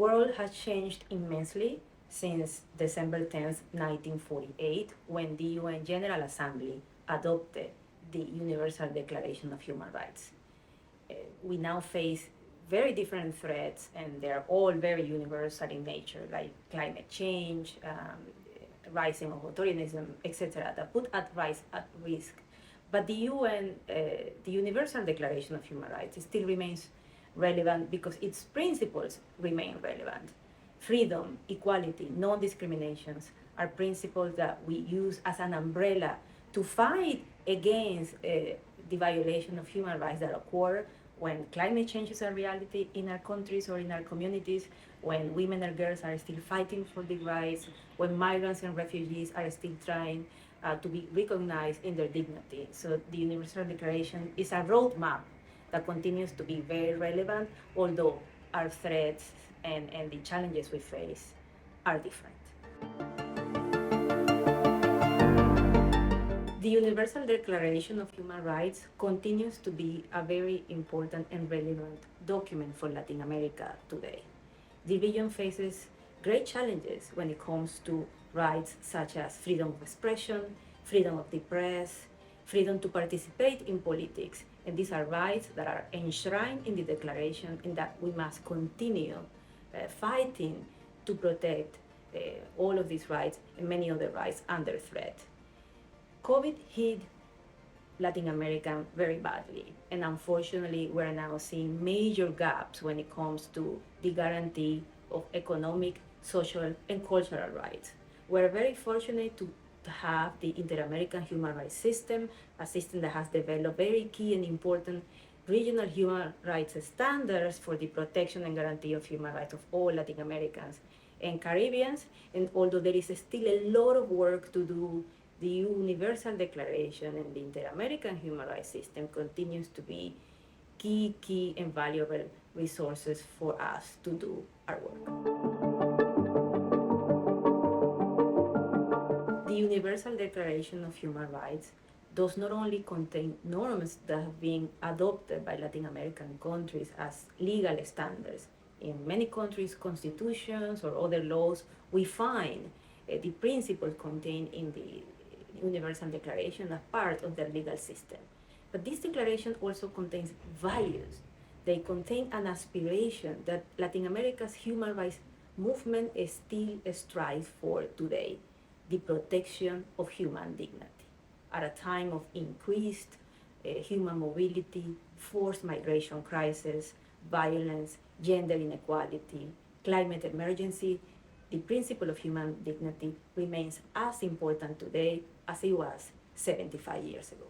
world has changed immensely since December 10th, 1948, when the UN General Assembly adopted the Universal Declaration of Human Rights. We now face very different threats, and they're all very universal in nature, like climate change, rising authoritarianism, etc., that put at risk. But the UN, the Universal Declaration of Human Rights, still remains relevant because its principles remain relevant. Freedom, equality, non-discriminations are principles that we use as an umbrella to fight against the violation of human rights that occur when climate change is a reality in our countries or in our communities, when women and girls are still fighting for their rights, when migrants and refugees are still trying to be recognized in their dignity. So the Universal Declaration is a roadmap that continues to be very relevant, although our threats and the challenges we face are different. The Universal Declaration of Human Rights continues to be a very important and relevant document for Latin America today. The region faces great challenges when it comes to rights such as freedom of expression, freedom of the press, freedom to participate in politics, and these are rights that are enshrined in the Declaration and that we must continue fighting to protect all of these rights and many other rights under threat. COVID hit Latin America very badly, and unfortunately we're now seeing major gaps when it comes to the guarantee of economic, social, and cultural rights. We're very fortunate to have the Inter-American Human Rights System, a system that has developed very key and important regional human rights standards for the protection and guarantee of human rights of all Latin Americans and Caribbeans. And although there is still a lot of work to do, the Universal Declaration and the Inter-American Human Rights System continues to be key and valuable resources for us to do our work. The Universal Declaration of Human Rights does not only contain norms that have been adopted by Latin American countries as legal standards. In many countries' constitutions or other laws, we find the principles contained in the Universal Declaration as part of their legal system. But this declaration also contains values. They contain an aspiration that Latin America's human rights movement still strives for today: the protection of human dignity. At a time of increased human mobility, forced migration crisis, violence, gender inequality, climate emergency, the principle of human dignity remains as important today as it was 75 years ago.